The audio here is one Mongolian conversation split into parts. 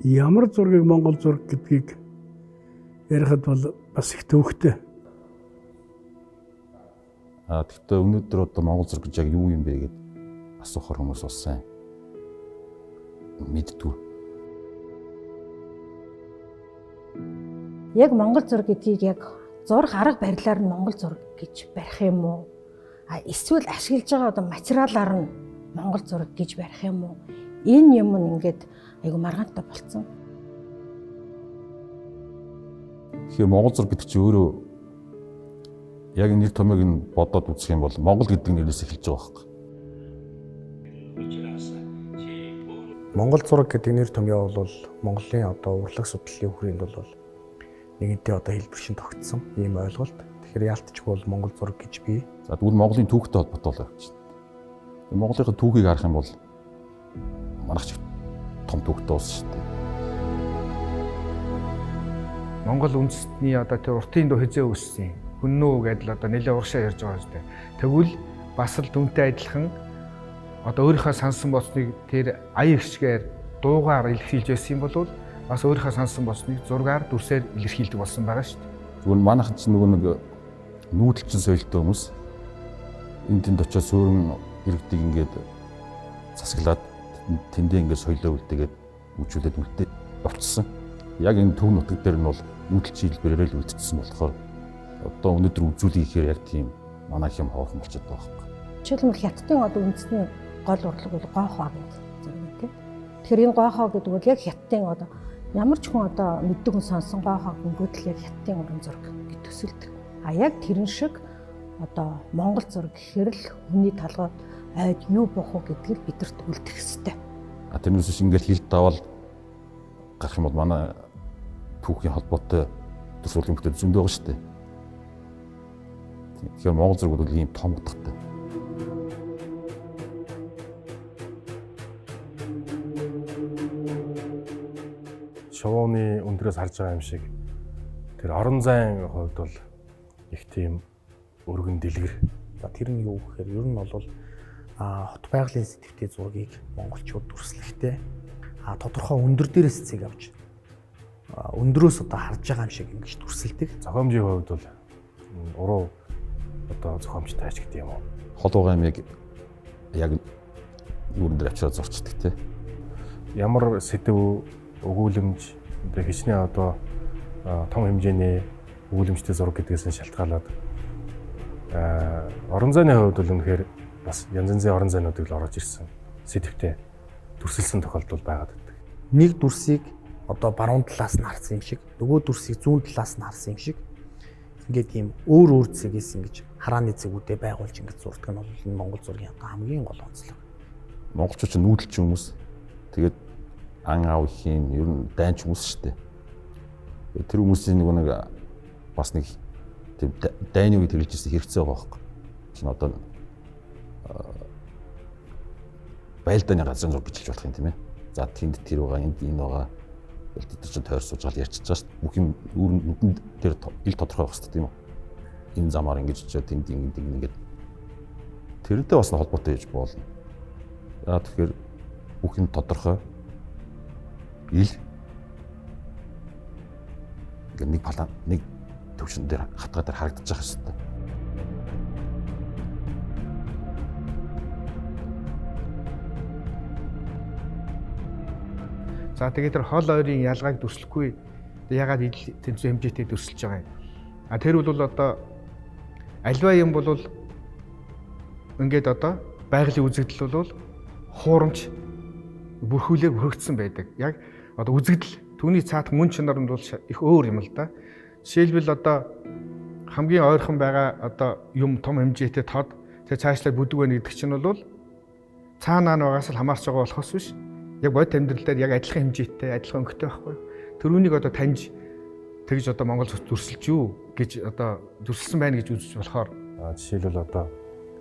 Ямар зургийг Монгол зураг гэдгийг ярихад бол бас их төвөгтэй. Гэхдээ өнөөдөр одоо Монгол зураг гэж яг юу юм бэ гэд асуухаар хүмүүс бас сайн мэддгүй. Яг Монгол зураг гэдгийг яг зурх арга барилаар нь Монгол зураг гэж барих юм уу? Эсвэл ашиглаж байгаа одоо материалаар нь Монгол зураг гэж барих юм уу? Энэ юм нь ингээд айгу маргаантай болцсон. Тэгэхээр Монгол зураг гэдэг чинь өөрөө яг нэр томьёог нь бодоод үзэх юм бол Монгол гэдэг нэрээс эхэлж байгаа байхгүй. Монгол зураг гэдэг нэр томьёо бол Монголын одоо урлаг судлалын хүрээнд бол нэгэнтээ одоо хэлбэршин тогтсон ийм ойлголт. Тэгэхээр яалтчгүй бол Монгол зураг гэж бий. За тэгвэл Монголын түүхтэй холбоотой л явж байна. Монголын түүхийг харах юм бол манайх ч том түүхтэй улс шүү дээ. Монгол үндэстний одоо тэр уртын дөө хизээ үүссэн. Хүннүү гэдэл одоо нэлээд урагшаа ярьж байгаа шүү дээ. Тэгвэл бас л дүнтэй адилхан одоо өөрийнхөө сансан босныг тэр аян хшгээр дуугаар илэрхийлж байсан юм бол бас өөрийнхөө сансан босныг зургаар дүрсээр илэрхийлдэг болсон байгаа шүү дээ. Тэгвэл манайхан ч нөгөө нэг нүүдэлчин соёлтой хүмүүс энд тэнд очиод суурин иргэдийг ингээд засаглаад тэндээ ингээд соёлоо үлдээгээд үжүүлээд үлдээ явцсан. Яг энэ төв нутаг дээр нь бол нүүдэлчин хэлбэрээр л үлдчихсэн болохоор одоо өнөөдөр үзүүлэх ихээр яг тийм манай хэм хоохон болчиход байгаа байхгүй. Жишээлбэл Хятадын одоо үндэсний гол урлаг бол гойхоо гэдэг зэрэг тийм. Тэгэхээр энэ гойхоо гэдэг бол яг Хятадын одоо ямар ч хүн одоо мэддэг хүн сонсон гойхоо гингүүд л яг Хятадын уран зураг гэж төсөлдөг. Яг тэрэн шиг одоо Монгол зураг гэхээр л хүний толгойд айд юу бох уу гэдгийг бидэрт үлдэх ёстой. Тэрнээс шиг ингээд хил давал гарах юм бол манай түүхийн холбоотой төсвөлийн бүтээл зөндөө байгаа шүү дээ. Тэгэхээр Монгол зураг бол ийм том утгатай. Шувууны өндрөөс харж байгаа юм шиг тэр орон зайн хувьд бол их тийм өргөн дэлгэр. За тэр нь юу гэхээр ер нь бол хот байгалийн сэтгвтийн зургийг монголчууд дүрслэхдээ тодорхой өндөр дээрээс цэг авч өндрөөс одоо харж байгаа юм шиг ингэж дүрсэлдэг. Зохиомжийн хувьд бол уруу одоо зохиомжтой ажигд юм уу? Холуугай аймыг яг нүүрэн дээр авчираад зурчдаг те. Ямар сэдв өгүүлэмж одоо хичнээн одоо том хэмжээний өгүүлэмжтэй зураг гэдгээс нь шалтгаалаад орон зайны хувьд бол үнэхээр бас янз янзын орон зайнуудыг л орж ирсэн сэдвтэй дүрсэлсэн тохиолдол байгаад байдаг. Нэг дүрсийг одоо баруун талаас нь харсан юм шиг, нөгөө дүрсийг зүүн талаас нь харсан юм шиг ингээд ийм өөр цэгээс ингэж харааны цэгүүдэд байгуулж ингэж зурдаг нь бол Монгол зургийн одоо хамгийн гол онцлог. Монголчууд ч нүүдэлчин хүмүүс. Тэгээд ан аав ихийн ер нь дайнч хүмүүс шүү дээ. Тэр хүмүүсийн нэг бас нэг тийм дайны үед хэрэгжилж ирсэн хэрэгцээ байгаа байхгүй. Чин одоо байлдааны газрын зураг бичлж болох юм тийм ээ. За тэнд тэр байгаа, энд энэ байгаа. Бид чинь тойр сууж гал ярьчихж байгаа шүү дээ. Бүх юм нүдэнд тэр ил тодорхой байх хэрэгтэй тийм үү? Энэ замаар ингэж очиод тэнд ингэж тэрнтэй бас холбоотой гэж болно. Яа тэгэхээр бүх юм тодорхой ил ингээд нэг палан нэг төвшин дээр хатгаа дээр харагдаж байгаа шүү дээ. За тэгээд тэр хол ойрын ялгааг дүрслэхгүй ягаад тэнцүү хэмжээтэй дүрсэлж байгаа юм. Тэр бол одоо альва юм бол ингээд одоо байгалийн үзэгдэл бол хуурамч бүрхүүлээр бүрхэгдсэн байдаг. Яг одоо үзэгдэл түүний цаатах мөн чанар нь бол их өөр юм л да. Жишээлбэл одоо хамгийн ойрхон байгаа одоо юм том хэмжээтэй тод тэр цаашлаад бүдэг байна гэдэг чинь бол цаанаа нугаас л хамаарч байгаа болохоос биш. Яг бод амьдрал дээр яг адилхан хэмжээтэй, адилхан өнгөтэй байхгүй. Тэрүүнийг одоо таньж тэгж одоо Монгол дүрсэлж юу гэж одоо дүрсэлсэн байна гэж үзэж болохоор жишээлбэл одоо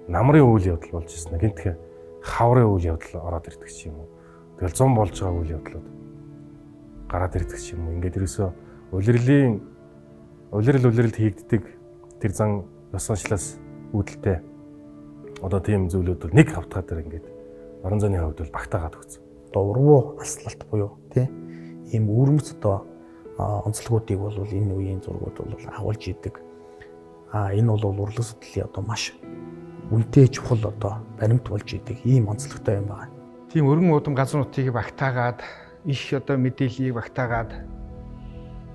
намрын үйл явдал болж ирсэн. Гинтхэн хаврын үйл явдал ороод ирдэг ч юм уу. Тэгэл зам болж байгаа үйл явдлууд гараад ирдэг ч юм уу. Ингээд ерөөсөө улиралд хийгддэг тэр зан ёс заншлаас үүдэлтэй одоо тийм зүйлүүд бол нэг хавтгаа дээр ингээд орон зайны хувьд бол багтаагаад өгсөн. Одоо урвуу аслалт буюу тий ийм өвөрмөц одоо онцлогуудыг бол энэ үеийн зургууд бол агуулж идэг. Энэ бол урлаг судлалын одоо маш үнэтэй чухал одоо баримт болж идэг ийм онцлогтой юм байна. Тийм өргөн удам газар нутгийг багтаагаад их одоо мэдээллийг багтаагаад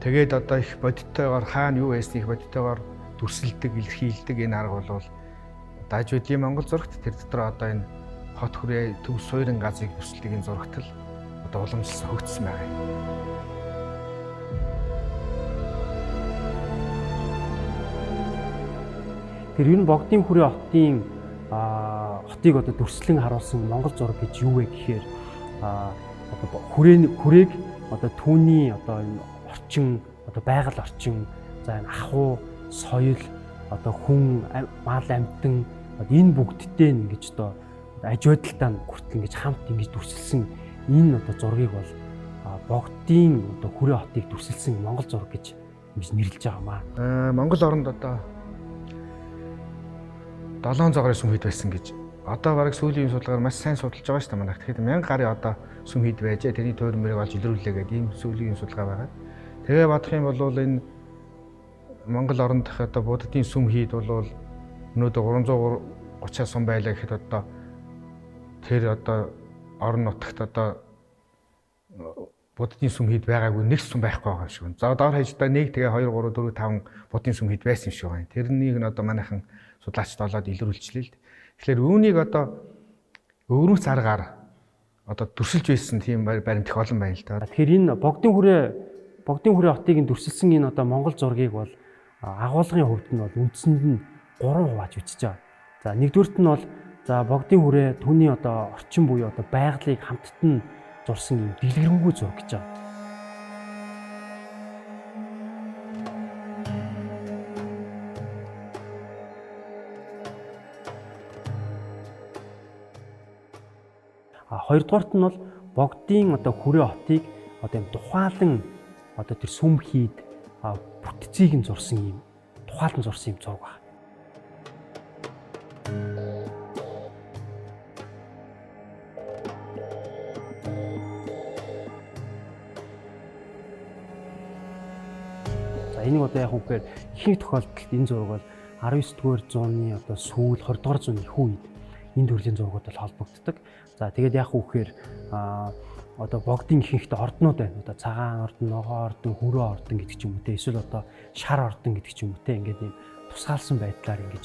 тэгээд одоо их бодиттойгоор хаана юу байсныг бодиттойгоор дүрсэлдэг, илэрхийлдэг энэ арга бол дааж байдгийн Монгол зурагт тэр дотор одоо энэ хот хүрээ төв суурин газрыг дүрсэлдэг энэ зурагт л одоо уламжлалсан хөгжсөн байгаа юм. Тэр ер нь Богдын хүрээ хотыг одоо дүрслэн харуулсан Монгол зураг гэж юу вэ гэхээр одоо хүрээг одоо түүний одоо энэ орчин, одоо байгаль орчин, за энэ ахуй, соёл, одоо хүн, мал амьтан энэ бүгдтэй ингэж одоо аж байдалтай хүртэл ингэж хамт ингэж дүрсэлсэн энэ одоо зургийг бол Богдын одоо хүрээ хотыг дүрсэлсэн Монгол зураг гэж ингэж нэрлэж байгаамаа. Монгол оронд одоо 7 цагаар сүм хід байсан гэж. Одоо бараг сүүлийн судалгаар маш сайн судалж байгаа шүү дээ манайх. Тэгэхээр 1000 гаруй одоо сүм хід байжээ. Тэрний тойрон мөрийг олж илрүүлээ гэдэг ийм сүүлийн судалгаа байгаа. Тэгээ бодох юм бол энэ Монгол оронд дах одоо буддын сүм хід бол өнөөдөр 330 сум байлаа гэхэд одоо тэр одоо орон нутагт одоо буддын сүм хід байгаагүй нэг сүм байхгүй байгаа юм шиг байна. За доор хажуудаа 1 тэгээ 2 3 4 5 буддын сүм хід байсан юм шиг байна. Тэрнийг нь одоо манайхан судлаачд олоод илрүүлчихлээ л. Тэгэхээр үүнийг одоо өвөрмөц аргаар одоо дүрсэлж байсан тийм баримт их олон байна л да. Тэгэхээр энэ Богдын хүрээ хотыг дүрсэлсэн энэ одоо Монгол зургийг бол агуулгын хувьд нь бол үндсэнд нь 3 хувааж бичиж байгаа. За нэгдүгüрт нь бол за Богдын хүрээ түүний одоо орчин буюу одоо байгалыг хамтд нь зурсан юм дэлгэрэнгүй зураг гэж байгаа. Хоёрдугаарт нь бол Богдын одоо хүрээ хотыг одоо юм тухайлан одоо тэр сүм хід бүтцийг нь зурсан юм тухайлан зурсан юм зураг байна. За энийг одоо яг үгээр ихэнх тохиолдолд энэ зураг бол 19-р зууны одоо сүүл 20-р зууны их үед энэ төрлийн зургууд бол холбогддог. За тэгээд яг үгээр одоо Богдын ихэнхдээ орднууд байна. Одоо цагаан ордон, ногоон ордон, хүрээ ордон гэдэг ч юм уу те. Эсвэл одоо шар ордон гэдэг ч юм уу те. Ингээд ийм тусгаалсан байдлаар ингэж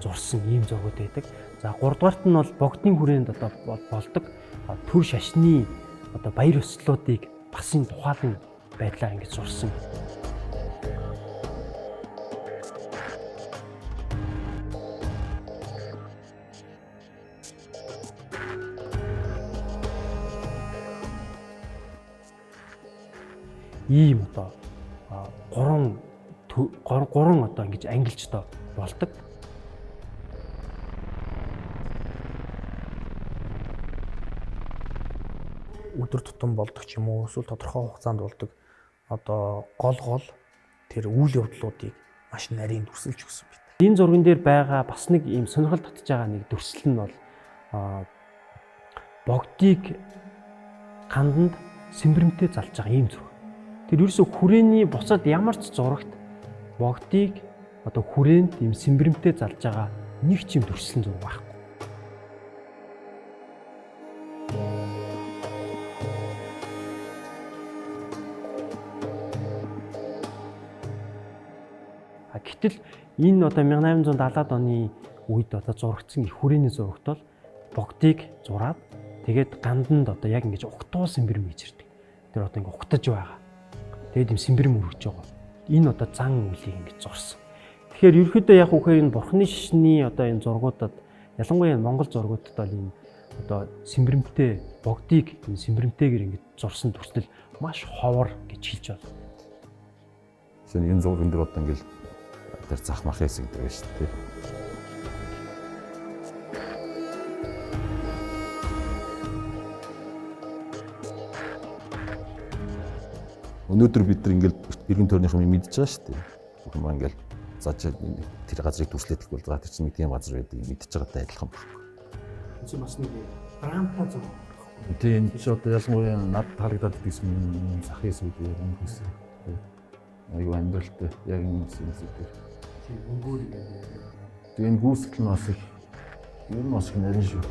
зурсан ийм зургууд байдаг. За 3-дугаарт нь бол Богдын хүрээнд одоо болдог төр шашны одоо баяр ёслолуудыг бас энэ тухайлан байдлаар ингэж зурсан. Ийм одоо гурван одоо ингэж ангилжтай болдог. Өдөр тутам болдог ч юм уу эсвэл тодорхой хугацаанд болдог одоо гол тэр үйл явдлуудыг маш нарийн дүрсэлж өгсөн бид. Энэ зурган дээр байгаа бас нэг ийм сонирхол татж байгаа нэг дүрслэл нь бол Богдыг ганданд сэмбэрэмтэй залж байгаа ийм зураг. Тэр ерөөсө хүрээний буцаад ямар ч зурагт Богдыг одоо хүрээнд ийм сэмбэрэмтэй залж байгаа нэг ч юм дүрслэн зураг байхгүй. Гэтэл энэ одоо 1870-аад оны үед одоо зурагдсан их хүрээний зурагт бол Богдыг зураад тэгээд ганданд одоо яг ингэж угтуул сэмбэрэм хийж ирдэг. Тэр одоо ингэ угтаж байгаа. Тэгээд юм сэмбэрэм өргөж байгаа. Энэ одоо зан үйлийг ингэж зурсан. Тэгэхээр ерөөхдөө яг үхээр энэ бурхны шишний одоо энэ зургуудад ялангуяа Монгол зургуудад бол энэ одоо сэмбэрэмтэй Богдыг энэ сэмбэрэмтэйгээр ингэж зурсан төрөл маш ховор гэж хэлж байна. Тэгэхээр энэ зурган дээр одоо ингээл тэр зах мах хэсэг гэдэг шүү дээ. Өнөөдөр бид нар ингээл иргэн тойрныхын мэдж байгаа шүү дээ. Хүмүүс ингээл заж тэр газрыг дүрслэх бол за тэр чинь тийм газар байдаг мэдж байгаатай адилхан байна. Чи бас нэг драмтай зураг. Тийм ч одоо ялангуяа над таалагдаад байсан сахын сүд өнгөс. Аюу амьдралтай яг энэ зүйлээр. Тийм өнгөөр Тэгээ гүйцэтгэл нь бас их ер нь бас их нарийн шүү.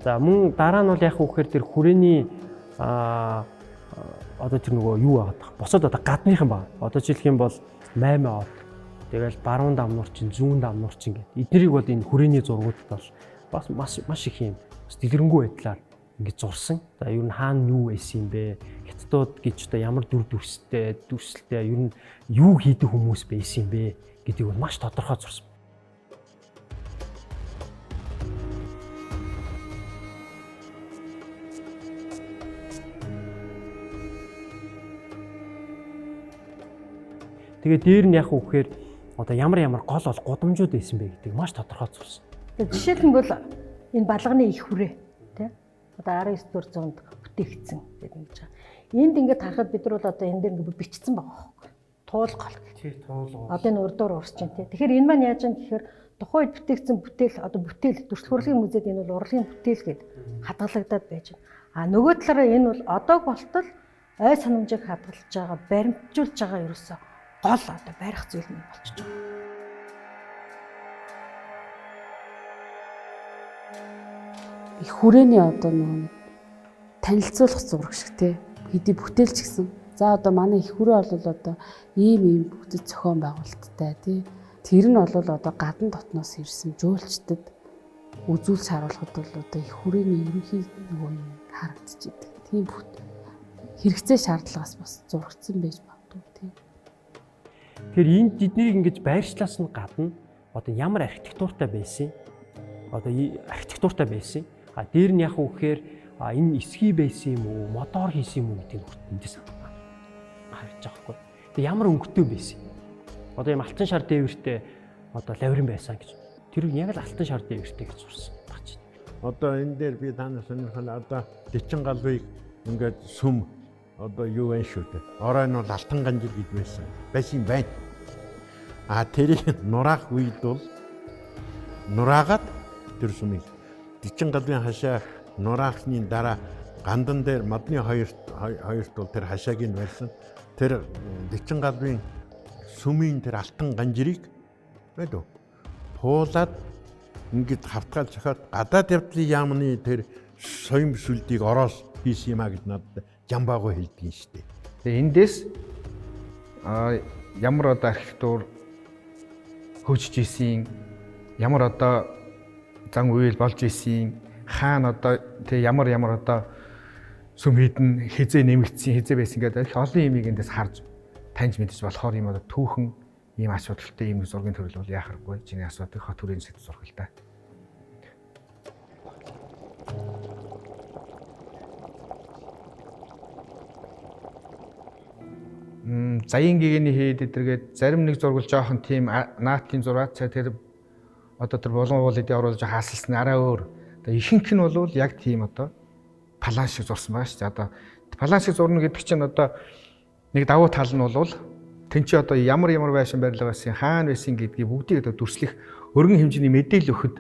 За мөн дараа нь бол яг үхээр тэр хүрээний одоо тэр нөгөө юу байгаад байгаа. Босоод одоо гадныхан баг. Одоо жишээлх юм бол 8 од. Тэгэл баруун дамнуурчин, зүүн дамнуурчин гэдэг. Эднэрийг бол энэ хүрээний зургуудад бол бас маш их юм. Бас дэлгэрэнгүй байдлаар ингэж зурсан. За ер нь хаана юу байсан юм бэ? Хятадууд гэж одоо ямар дүрслэлтэй ер нь юу хийдэг хүмүүс байсан юм бэ гэдгийг бол маш тодорхой зурсан. Тэгээ дээр нь яг үхээр одоо ямар гол бол гудамжууд байсан бэ гэдгийг маш тодорхой зурсан. Тэгээ жишээлбэл энэ балганы их хүрээ тий. Одоо 19-р зуунд бүтээгдсэн гэдэг юм чинь. Энд ингээд харахад бид нар бол одоо энэ дээр ингээд бичсэн байгаа байхгүй. Туул гол. Тий, туул. Одоо энэ урдуур урсч чинь тий. Тэгэхээр энэ маань яаж юм гэхээр тухайд бүтээгдсэн бүтээл одоо бүтээл төрөлхөрлөгийн музейд энэ бол урлагийн бүтээл гэд хадгалагдаад байж байна. А нөгөө талаараа энэ бол одоо болтол ой санамжийг хадгалж байгаа, баримтжуулж байгаа ерөөсөө гол одоо барих зүйл нь болчихж байгаа. Их хүрээний одоо нэг танилцуулах зураг шиг тий. Хэдий бүтээлч гэсэн. За одоо манай их хүрээ бол одоо ийм бүтэц зохион байгуулалттай тий. Тэр нь бол одоо гадна дотноос ирсэн жуулчдад үзүүлж харуулахад бол одоо их хүрээний ерөнхий нөгөө юм харагдчихэдэг. Тийм хэрэгцээ шаардлагаас бас зурагдсан байж магадгүй тий. Тэгэхээр энд эднийг ингэж байршлаас нь гадна одоо ямар архитектуртай байсан? Одоо архитектуртай байсан. А дээр нь яг үхээр энэ эсхий байсан юм уу, мотор хийсэн юм уу гэдэг нь эндээс харж байгаа хгүй. Тэгээ ямар өнгөтэй байсан. Одоо юм алтан шар дээвэртэй одоо лаврын байсан гэж. Тэр яг л алтан шар дээвэртэй гэж сурсан багч. Одоо энэ дээр би танаас сонирхол одоо Дэчин галвыг ингээд сүм одоо юу вэ шүү дээ. Орой нь бол алтан ганжил гэж байсан байна. А тэрийг нураах үед бол нураагаад тэр сүмийг Дэчин галвын хашаа нураахны дараа гандан дээр модны хоёрт бол тэр хашааг нь барьсан. Тэр Дэчин галвын сүмийн тэр алтан ганжирыг мэдв. Пуулаад ингэж хавтгаал цохоод гадаад явдлын яамны тэр соён бүсүүлдийг ороос хийсэн юм а гэж надад жамбаагүй хэлдэг юм шүү дээ. Тэгээ эндээс ямар одоо архитектур хөгжиж исэн, ямар одоо зан үйл болж исэн, хаана одоо тэг ямар одоо сүм хийдэн хизээ нэмэгдсэн, хизээ байсан гэдэг их олон юмыг эндээс харж таньж мэдэж болохоор юм одоо түүхэн ийм асуудалтай ийм зургийн төрөл бол яахаргүй чиний асуудыг хот хүрээний сэт зурх л та. Заян гэгэний хэд эдэргээд зарим нэг зургал жоохон тийм наатын зураг цаа тэр одоо тэр булган уулыг оруулж хаасалсан арай өөр. Одоо ихэнх нь бол яг тийм одоо план шиг зурсан байгаа шүү дээ. Одоо план шиг зурна гэдэг чинь одоо нэг давуу тал нь бол тэн чи одоо ямар байшин барилга байсан, хаана байсан гэдгийг бүгдийг одоо дүрслэх өргөн хэмжээний мэдээлэл өгөхөд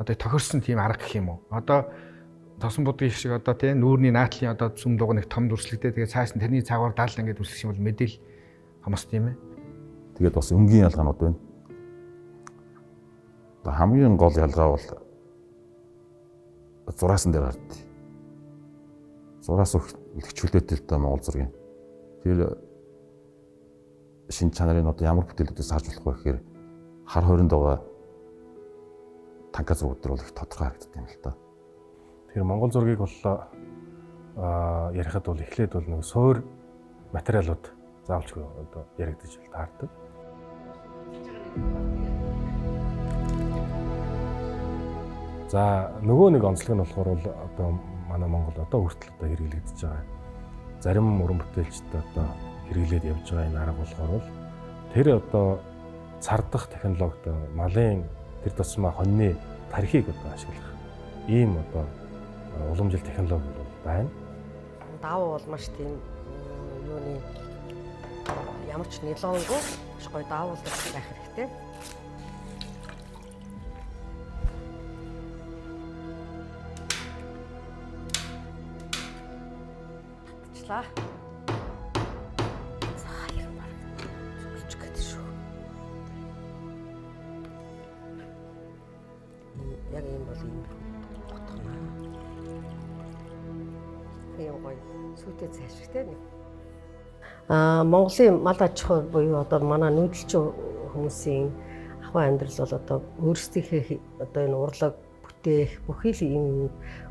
одоо тохирсон тийм арга гэх юм уу. Одоо тосон будгийн шиг одоо тийм нүүрний наатлын одоо сүм дуг нэг том дүрслэгтэй тэгээ цааш нь тэрний цаагаар даалал ингээд дүрслэх юм бол мэдээлэл хамсд юм ээ. Тэгээд бас өнгийн ялгаанууд байна. Одоо хамгийн гол ялгаа бол зураасан дээр гардаг. Зураас хөвлөгчүүлээд л та Монгол зургийн. Тэр шин чанарын одоо ямар бүтээлүүдээс харж болох вэ гэхээр хар хоринд байгаа танка зургууд төр бол их тодорхой харагддаг юм л та. Тэгэхээр Монгол зургийг бол ярихад бол эхлээд бол нэг суур материалууд заавалчгүй одоо яригдаж бол таардаг. За нөгөө нэг онцлог нь болохоор бол одоо манай Монгол одоо хүртэл одоо хэрэглэгдэж байгаа. Зарим уран бүтээлчд одоо хэрэглээд явж байгаа энэ арга болохоор бол тэр одоо цардах технологид малын тэр тусмаа хоньны тархийг одоо ашиглах ийм одоо уламжлалт технологи бол байна. Давуу бол маш тийм юуны ямар ч нилонгоо маш гоё даавуулдаг байх хэрэгтэй. Татчихлаа. За ер нь баг зүгэж гэдэг шүү. Яг юм бол юм утгана. Тийм гоё сүйтэй цаашигтэй нэг. Монголын мал аж ахуй буюу одоо манай нүүдэлчин хүмүүсийн ахуй амьдрал бол одоо өөрсдийнхээ одоо энэ урлаг бүтээх бүхий л юм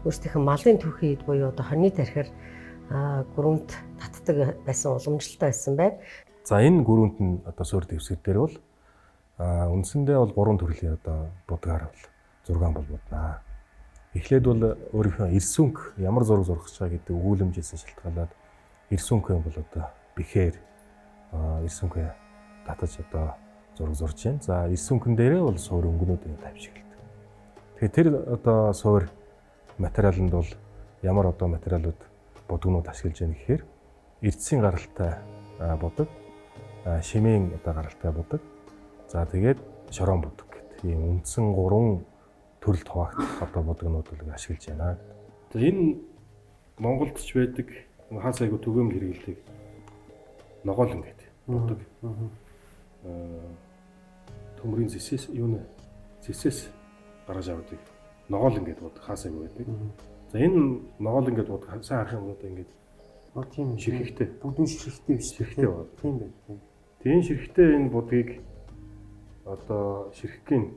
өөрсдийнхээ малын түүхийд буюу одоо хоны тархиар гүрэмт татдаг байсан уламжлалтай байсан байна. За энэ гүрэмт нь одоо суурь дэвсгэр дээр бол үндсэндээ бол 3 төрлийн одоо будгаар бол 6 бол буднаа. Эхлээд бол өөрийнхөө эрсүнг ямар зураг зурах чаа гэдэг өгүүлэмжээс шалтгаалаад эрсүнг юм бол одоо бэхээр эрсүнгээ татаж одоо зураг зурж байна. За эрсүнхэн дээрээ бол суур өнгөнүүдийг тавьшигладаг. Тэгэхээр тэр одоо суур материаланд бол ямар одоо материалууд будгнууд ашиглаж байна гэхээр эрдсийн гаралтай будаг, шимийн одоо гаралтай будаг. За тэгээд шорон будаг гэдэг ийм үндсэн 3 төрөлд хуваагдах одоо будгнуудыг ашиглаж байна. За энэ Монголд ч байдаг хаас айгу түгээмэл хэрэгэлдэг ногоолон гэдэг будаг. Төмрийн зэсээс зэсээс гаргаж авдаг ногоолон гэдэг будаг хаас айгу байдаг. За энэ ногоолон гэдэг будаг сайн харах юм одоо ингээд тийм ширхэгтэй. Бүгдэн ширхэгтэй биш. Ширхэгтэй байна. Тийм байна. Тийм ширхэгтэй энэ будгийг одоо ширхгийн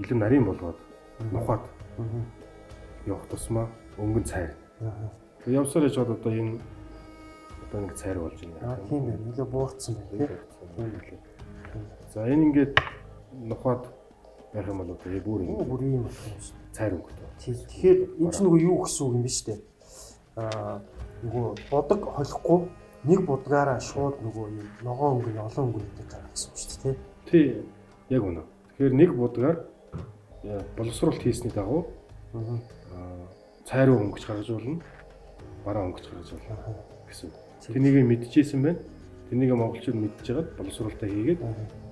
илүү нарийн болгоод нухаад явах тусмаа өнгөн цайр. Тэг явсаар яж одоо энэ одоо нэг цайр болж байна. Тийм байна. Илүү буурцсан байна. За энэ ингээд нухаад байх юм бол одоо бүр ийм болох юм шүү. Цайр өнгөтэй. Тэгэхээр энэ ч нөгөө юу гэсэн үг юм бэ штэ. Нөгөө бодог холихгүй нэг будгаараа шууд нөгөө юм ногоон өнгө олон өнгөтэй гарах гэсэн үг шүү дээ. Тий, яг үнэ. Тэгэхээр нэг будгаар боловсруулалт хийсний дагуу цайруу өнгөж гаргаж болно, бараа өнгөж гаргаж болно гэсэн. Тэнийг мэдчихсэн байна. Тэнийг монголчууд мэдчихээд боловсруулалтаа хийгээд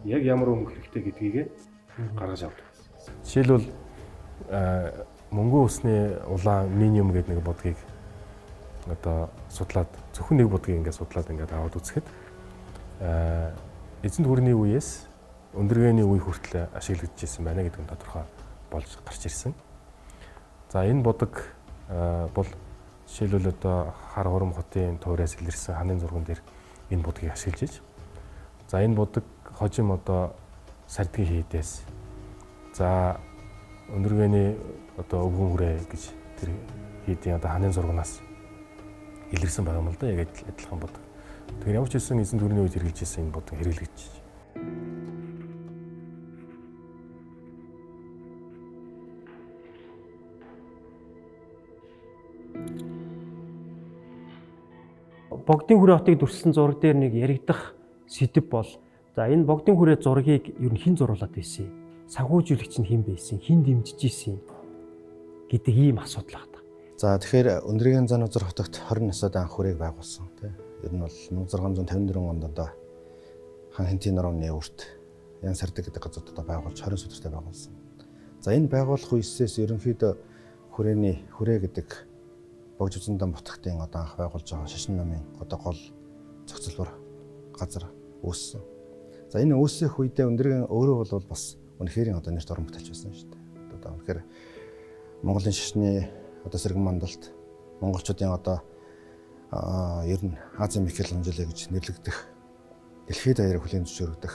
яг ямар өнгө хэрэгтэй гэдгийг гаргаж авдаг. Жишээлбэл мөнгөн усны улаан миниум гэдэг нэг будгийг одоо судлаад зөвхөн нэг будгийг ингээд судлаад ингээд аваад үзэхэд эзэнт гүрний үеэс өндөргээний үе хүртэл ашиглагдчихсэн байна гэдэг нь тодорхой болж гарч ирсэн. За энэ будаг бол жишээлбэл одоо хар хурам хотын туйраас илэрсэн ханын зурган дээр энэ будгийг ашиглаж иж. За энэ будаг хожим одоо сардгийн хийдээс за өндөргээний одоо өвгөн хүрээ гэж тэр хийдийн одоо ханын зурганаас илэрсэн байгаа юм л да, яг адилхан будаг. Тэгэхээр ямар ч хэлсэн эзэнт гүрний үед хэрэгжилж ирсэн энэ будаг хэрэглэгдэж. Богдын хүрээ хотыг дүрслэн зураг дээр нэг яригдах сэдэв бол за энэ богдын хүрээ зургийг ер нь хэн зуруулад байсан юм? Санхүүжүүлэгч нь хэн байсан? Хэн дэмжиж исэн гэдэг ийм асуудал байна. За тэгэхээр Өндөргийн зан узар хотогт 20 насад анх хүрээг байгуулсан тийм. Ер нь бол 1654 онд одоо хан Хэнтийн нурууны үрт Ян Сардаг гэдэг газарт одоо байгуулж 20 сүдэртэй байгуулсан. За энэ байгуулах үеэс ерөнхийдөө хүрээ гэдэг богж үзэндан бутгтын одоо анх байгуулж байгаа шашин намын одоо гол зохицолбор газар үүссэн. За энэ үүсэх үедээ Өндөргийн өөрөө бол бас үнэхээр одоо нэрт орон бүтээлч байсан шүү дээ. Одоо үнэхээр Монголын шашны одоо сэргэн мандалт монголчуудын одоо ер нь Азийн Микеланжело гэж нэрлэгдэх дэлхийд даяар хүлээн зөвшөөрөгдөх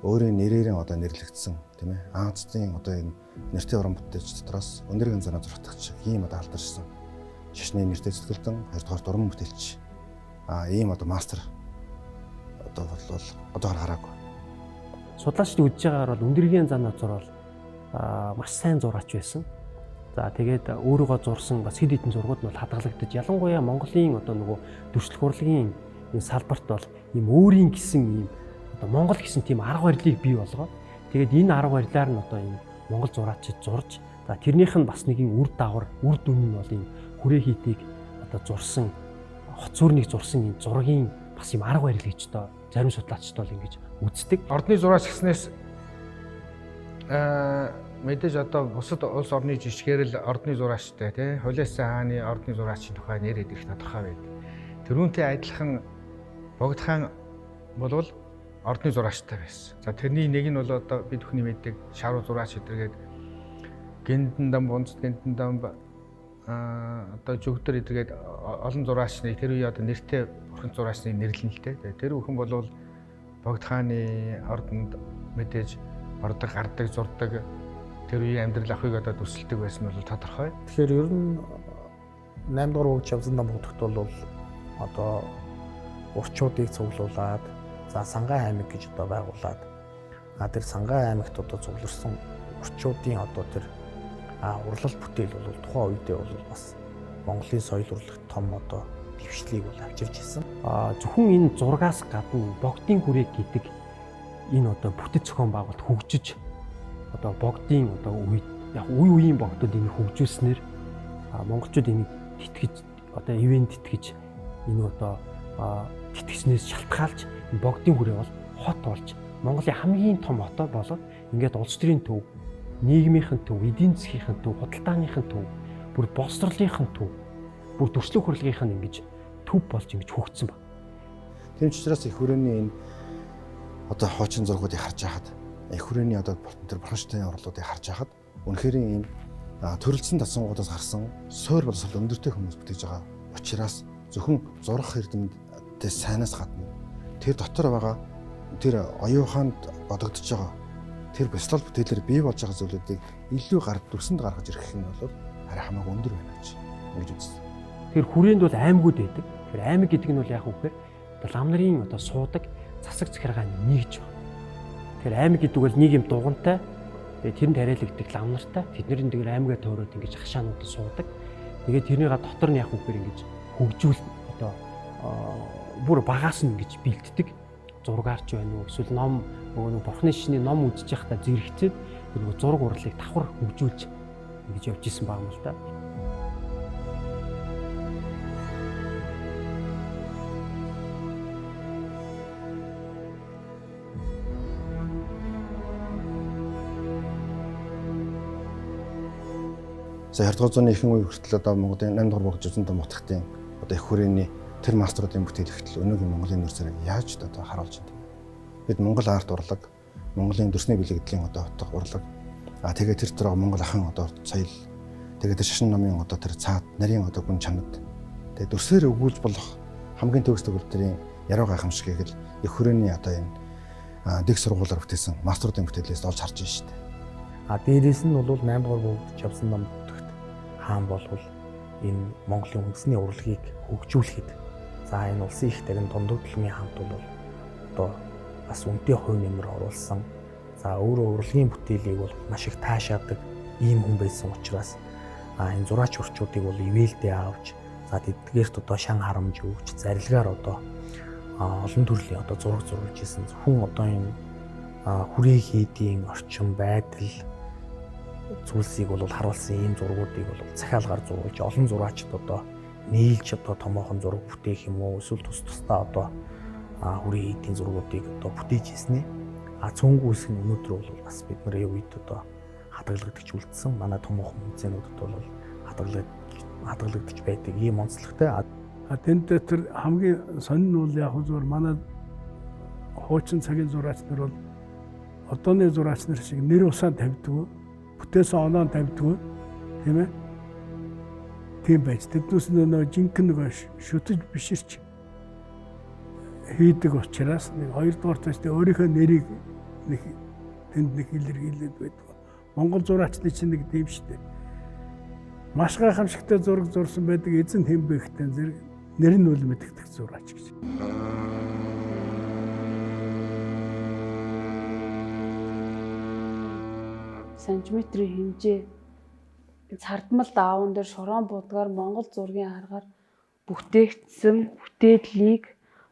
өөрийн нэрээр одоо нэрлэгдсэн тийм ээ Азийн одоо энэ нэртэй орон бүтээлч дотроос Өндөргийн зан узар хотогч ийм одоо алдаршсан шашны нэртэй зөвлөлтөн 2-р уран бүтээлч ийм одоо мастер одоо бол одоогор хараагүй. Судлаачдын үдж байгаагаар бол Өндөргийн зан узар бол маш сайн зураач байсан. За тэгээд өөрийгөө зурсан бас хэд хэдэн зургууд нь бол хадгалагдаж ялангуяа Монголын одоо нөгөө дүрслэх урлагийн энэ салбарт бол ийм өөрийн гэсэн ийм одоо Монгол гэсэн тийм арга барилыг бий болгоод тэгээд энэ арга барилаар нь одоо ийм Монгол зураачид зурж за тэрнийх нь бас нэгэн үр дагавар дүн нь бол ийм хүрээ хийтийг одоо зурсан хот сүрнийг зурсан энэ зургийн бас юм арга барил гэж одоо зарим судлаачид бол ингэж үздэг. Ордны зураач гэснээс мэдээж одоо бусад улс орны жишгээр л ордны зураачтай тий Хулиасан хааны ордны зураачийн тухай нэр идэх тодорхой байд. Тэрүүнтэй адилхан Богд хаан болвол ордны зураачтай байсан. За тэрний нэг нь бол одоо бид бүхний мэддэг шаруу зураач эдэргээд Гэнтэн дам, Бунцд Гэнтэн дам одоо жүгдөр эдэргээд олон зураачны тэр үе одоо нэртэй бурхан зураачны нэрлэлтэй. Тэр бүхэн болвол Богд хааны ордонд мэдээж ордог, гардаг, зурдаг тэр үеийн амьдрал ахыг одоо төсөлдөг байсан бол тодорхой. Тэгэхээр ер нь 8 дугаар хөгж явсан нам бодохт бол одоо урчуудыг цуглуулад за Сангай аймаг гэж одоо байгуулад тэр Сангай аймагт одоо цугларсан урчуудын одоо тэр урлал бүтээл бол тухайн үедээ бол бас Монголын соёл урлагт том одоо дэвшлийг бол авчирч ирсэн. Зөвхөн энэ зургаас гадна богдын хүрээг гэдэг энэ одоо бүтэц зохион байгуулалт хөгжиж одоо богдын одоо үед яг үеийн богдод энийг хөгжүүлснээр монголчууд энийг тэтгэж одоо ивент тэтгэж энэ одоо тэтгэснээс шалтгаалж энэ богдын хүрээ бол хот болж Монголын хамгийн том хотоо болоод ингээд улс төрийн төв, нийгмийнхэн төв, эдийн засгийн төв, худалдааныхын төв, бүр боловсролынхын төв, бүр төрслөг хурлынхын ингэж төв болж ингэж хөгжсөн байна. Тийм ч учраас их хүрээний энэ одоо хуучин зургуудыг харж байхад их хүрээний одоо тэр бурханштайн орлуудыг харж байхад үнэхээр ийм төрөлцсөн татсангуудаас гарсан суур боловсрол өндөртэй хүмүүс бүтээж байгаа учраас зөвхөн зурах эрдэмтдээс сайнаас гадна тэр дотор байгаа тэр оюуханд бодогдож байгаа тэр бяцлал бүтээлээр бий болж байгаа зүйлүүдийг илүү дүрсэнд гаргаж ирэх нь бол харин хамаагүй өндөр байна гэж үзсэн. Тэр хүрээнд бол аймагуд байдаг. Тэр аймаг гэдэг нь бол яг үгээр лам нарын одоо суудаг засаг захиргааны нэгж байна. Тэр аймаг гэдэг бол нэг юм дугантай. Тэгээ тэрэнд хариалагддаг лам нартай. Тэднэрийн тэр аймагаа тойроод ингэж хашаанууд суудаг. Тэгээ тэрнийг дотор нь яг үгээр ингэж хөгжүүл одоо бүр багаас нь ингэж бэлддэг. Зургаарч байна уу эсвэл ном нөгөө бурхны шишний ном үзэж байхдаа зэрэгцээд нөгөө зураг урлыг давхар хөгжүүлж ингэж явж исэн баг юм л да. За 20 дугаар зууны ихэнх үе хүртэл одоо Монголын 8 дугаар богд үзэн том утгатын одоо их хүрээний тэр маструудын бүтээлэгтэл өнөөгийн Монголын нэр зэрэг яаж одоо харуулж байна. Бид Монгол арт урлаг, Монголын дүрсний бэлэгдлийн одоо утга урлаг, тэгээд тэр дээр Монгол ахын одоо соёл, тэгээд шашин номын одоо тэр цаад нарийн одоо гүн чанад, тэгээд дүрсээр өгүүлж болох хамгийн төгс төгөлдрийн яруу гайхамшигыг л их хүрээний одоо энэ дэг сургуулиар бүтээсэн маструудын бүтээлээс олж харж байна шүү дээ. Дээрээс нь бол 8 дугаар богд явсан нам бодохт хаан болвол энэ Монголын үндэсний урлагийг хөгжүүлэхэд за энэ улсын их тарин дундад төлмийн хаант бол одоо бас үнэтэй хувь нэмэр оруулсан. За өөрөө урлагийн бүтээлийг бол маш их таашаадаг ийм хүн байсан учраас энэ зураач урчуудыг бол ивэлдээ авч за тэдгээрт одоо шан харамж өгч зарилгаар одоо олон төрлийн одоо зураг зурулж исэн зөвхөн одоо энэ хүрээ хийдийн орчин байдал зүйлсийг бол харуулсан ийм зургуудыг бол захиалгаар зурулж олон зураачд одоо нийлж одоо томоохон зураг бүтээх юм уу эсвэл тус тусдаа одоо хүрээ хийдийн зургуудыг одоо бүтээж ирсэн. Цөөнгүй үсэг нь өнөөдөр бол бас бидний үед одоо хадгалагдаж үлдсэн. Манай томоохон музейнуудад бол хадгалагдаж байдаг ийм онцлогтой. Тэнд тэр хамгийн сонин нь бол яг зөвөр манай хуучин цагийн зураач нар бол одооны зураач нар шиг нэр усаан тавьдгүй, бүтээсэн оноо тавьдгүй, тийм ээ? Тийм байж. Тэднээс нөө жинхэнэ нэг шүтэж биширч хийдэг учраас нэг хоёрдугаар цааш өөрийнхөө нэрийг нэг тэнд нэг илэрхийлээд байдаг. Монгол зураачны чинь нэг тийм шүү дээ. Маш гайхамшигтай зураг зурсан байдаг эзэн Хэмбэгтэн зэрэг нэр нь үл мэддэг зураач гэж. Сантиметрийн хэмжээ цардмал даавн дээр шорон будгаар Монгол зургийн аргаар бүтээгдсэн бүтээдлийг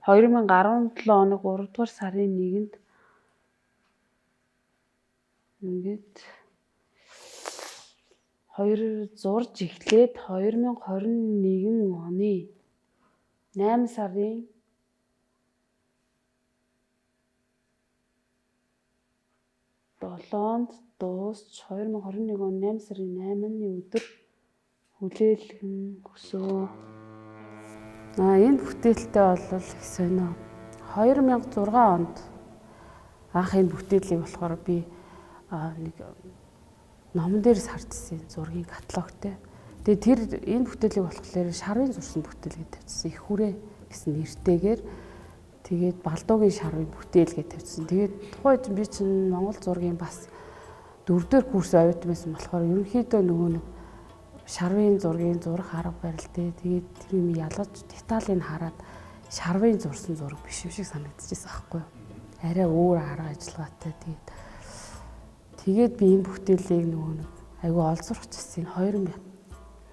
2017 оны 3 дугаар сарын 1-нд ингээд 2 зурж эхлээд 2021 оны 8 сарын 2007-нд дуусч 2021 он 8 сарын 8-ны өдөр хүлээлгэн өсөө. Энэ бүтээлтэй бол их сонио. 2006 онд анх энэ бүтээлийг болохоор би нэг номон дээрс хардсан зургийн каталогтэй. Тэгээ тэр энэ бүтээлийг болохоор шарвын зурсан бүтээл гэж тавьчихсан. Их хүрээ гэсэн нэртэйгээр тэгээд балдуугийн шарвын бүтээл гэж тавьчихсан. Тэгээд тухайд би чинь Монгол зургийн бас 4-р курс оюутан байсан болохоор ерөнхийдөө нөгөө нэг шарвын зургийн зурах арга барил тэгээд тэр юм ялгаж деталийг хараад шарвын зурсан зураг биш юм шиг санагдчихсан аахгүй юу. Арай өөр арга ажиллагаатай тэгээд би энэ бүтээлийг нөгөө нэг айгүй олзуурчихсан.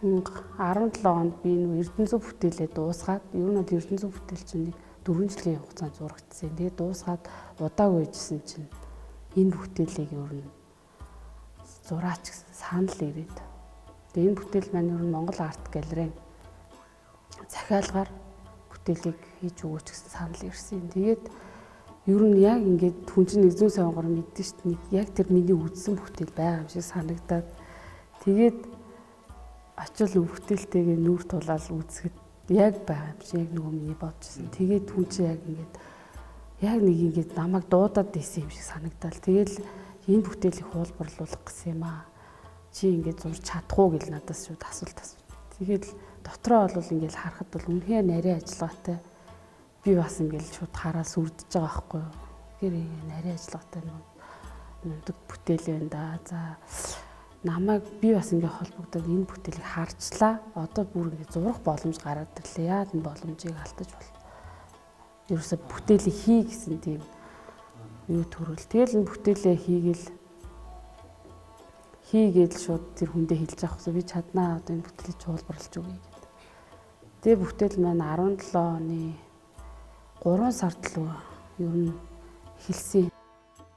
2017 онд би энэ Эрдэнэзүү бүтээлээ дуусгаад ер нь Эрдэнэзүү бүтээл чинь нэг 4 жилийн хугацаанд зурагдсан. Тэгээд дуусгаад удаагүй байжсэн чинь энэ бүтээлийг ер нь зураач гэсэн санал ирээд. Тэгээд энэ бүтээл маань ер нь Монгол арт галерейн захиалгаар бүтээлийг хийж өгөөч гэсэн санал ирсэн. Тэгээд ер нь яг ингээд хүн чинь нэг зүүн савгаар мэддэн шүү дээ. Яг тэр миний үзсэн бүтээл байгаа юм шиг санагдаад тэгээд очил бүтээлтэйгээ нүүр тулаад үзэхэд яг байгаа юм шиг яг нөгөө миний бодчихсон. Тэгээд хүн чинь яг ингээд яг нэг ингээд намайг дуудаад дийсэн юм шиг санагдал. Тэгэл энэ бүтээлийг хуулбарлуулах гэсэн юм аа. Чи ингээд зурж чадах уу гэж надаас шууд асуулт асуув. Тэгээд дотроо бол ингээд харахад бол үнэхээр нарийн ажиллагаатай. Би бас ингээд шууд хараа сүрдэж байгаа байхгүй юу. Тэгэхээр нарийн ажиллагаатай нүдэг бүтээл байна да. За намайг би бас ингээд холбогдоод энэ бүтээлийг харчлаа. Одоо бүр ингээд зурах боломж гараад ирлээ. Яад энэ боломжийг алдаж болно. Ерөөсө бүтээлийг хий гэсэн тийм юу төрөл. Тэгэл энэ бүтээлээ хийгээл шууд тэр хүндээ хэлж авах гэсэн. Би чаднаа одоо энэ бүтээлийг чуулбарлаж өгье гэдэг. Тэгээ бүтээл маань 17 оны 3 сард л ер нь эхэлсэн.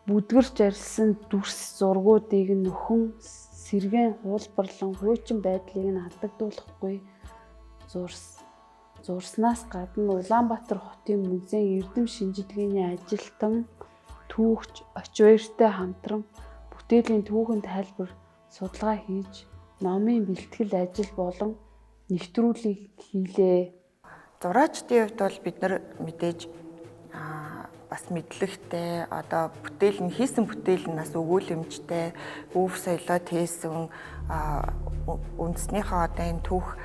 Бүдгэрч арилсан дүрс зургуудыг нөхөн сэргэн хуулбарлан хуучин байдлыг нь алдагдуулахгүй зурснаас гадна Улаанбаатар хотын музейн эрдэм шинжилгээний ажилтан түүхч Очвэртэй хамтран бүтээлийн түүхэн тайлбар судалгаа хийж номын бэлтгэл ажил болон нэвтрүүлэг хийлээ. Зураачдын хувьд бол бид нар мэдээж бас мэдлэгтэй одоо бүтээл нь хийсэн бүтээл нь бас өгүүлэмжтэй өв соёлоо тээсэн үндэснийхээ одоо энэ түүх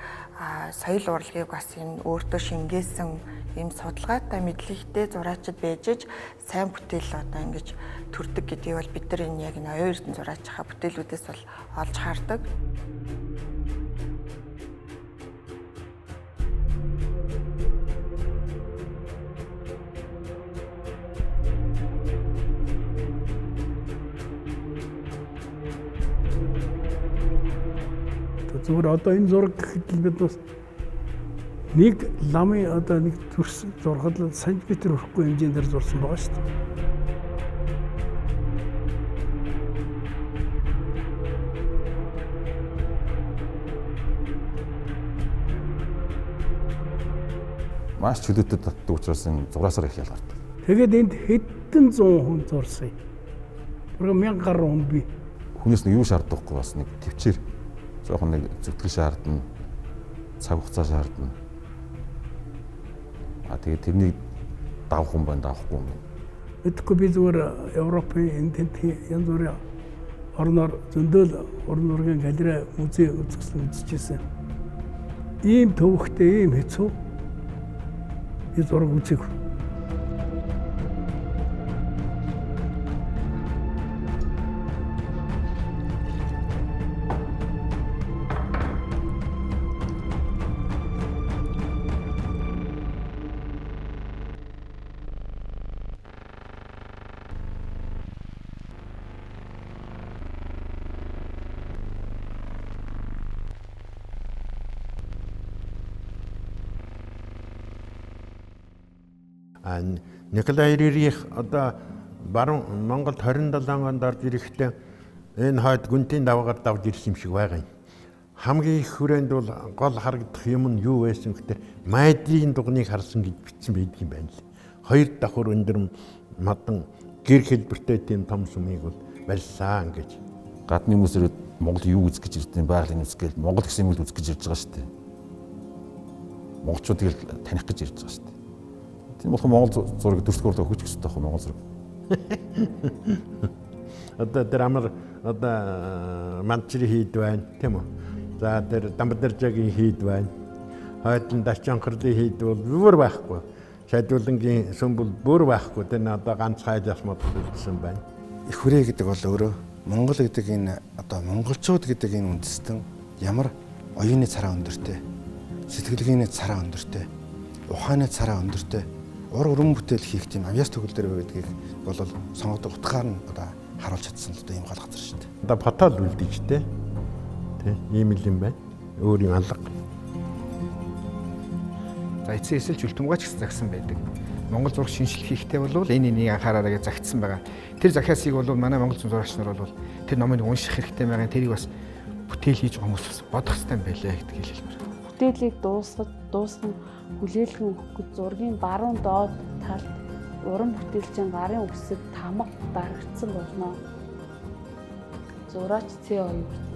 соёл урлагийг бас энэ өөртөө шингээсэн ийм судалгаатай мэдлэгтэй зураачд байж сайн бүтээл одоо ингэж төрдөг гэдгийг бол бид нар энэ яг энэ оюун эрдэнэ зураачийнхаа бүтээлүүдээс бол олж хардаг. Зүгээр одоо энэ зураг гэхэд бид бас нэг ламын одоо нэг төрс зурхад сантиметр өрөхгүй хэмжээнд зурсан байгаа шүү дээ. Маш чөлөөтэй татдаг учраас энэ зураасаар их ялгардаг. Тэгээд энд хэдэн зуун хүн зурсан. Бүр 1000 гаруй хүн би. Хүнээс нэг юу шаарддаггүй бас нэг төвчээр жоохон нэг зүтгэл шаардна, цаг хугацаа шаардна. Тэгээд тэрнийг давах хүн байна, давахгүй хүн байна. Тэгэхгүй би зүгээр Европын энэ тентхийн янз бүрийн орноор зөндөл уран ургийн галерей музей үзчихсэн. Ийм төвөгтэй, ийм хэцүү би зураг үзээгүй. Николай Рерих одоо баруун Монголд 27 онд орж ирэхдээ энэ хойд гүнтийн даваагаар давж ирсэн юм шиг байгаа юм. Хамгийн их хүрээнд бол гол харагдах юм нь юу байсан гэхээр майдрын дугныг харсан гэж бичсэн байдаг юм байна л. Хоёр давхар өндөр мадан гэр хэлбэртэй тийм том сүмийг бол барьсан гэж. Гадны хүмүүс ирээд Монгол юу үзэх гэж ирдэг юм, байгалийн үзэх гээл Монгол гэсэн юм л үзэх гэж ирж байгаа шүү дээ. Монголчууд тэгэл таних гэж ирж байгаа шүү дээ. Тийм болохоор Монгол зургийг дүрслэгээр өгч гэсэн таах Монгол зураг. Одоо тэр амар одоо манчри хийд байна тийм үү. За тэр Дамбадэржагийн хийд байна. Хойдлон Дачанхрлын хийд бол бүр байхгүй. Шайдуулангийн сүм бол бүр байхгүй. Тэр нь одоо ганц хайлаас модулсан байна. Их хүрээ гэдэг бол өөрөө Монгол гэдэг энэ одоо монголчууд гэдэг энэ үндэстэн ямар оюуны цараа өндөртэй, сэтгэлгээний цараа өндөртэй, ухааны цараа өндөртэй ур өрөн бүтээл хийх тийм авьяас төгөл дээр байдгийг бол сонгодог утгаар нь одоо харуулж чадсан л одоо ийм гол газар шүү дээ. Одоо фотол үлдээж тэ. Тэ ийм л юм байна. Өөр юм алга. За эцсийн эсэл чөлтөмгаач гэсэн загсан байдаг. Монгол зураг шинжлэх хийхдээ бол энэ энийг анхаараарай гэж загтсан байгаа. Тэр захиасыг бол манай монгол зурагч нар бол тэр номыг унших хэрэгтэй байгаа. Тэрийг бас бүтээл хийж байгаа хүмүүс бас бодох хэрэгтэй юм байлээ гэдгийг хэлмээр. Бүтээлийг дуусган хүлээлгэн өгөх гэж зургийн баруун доод талд уран бүтээлчийн гарын үсэг тамга дарагдсан болно. Зураач Ц2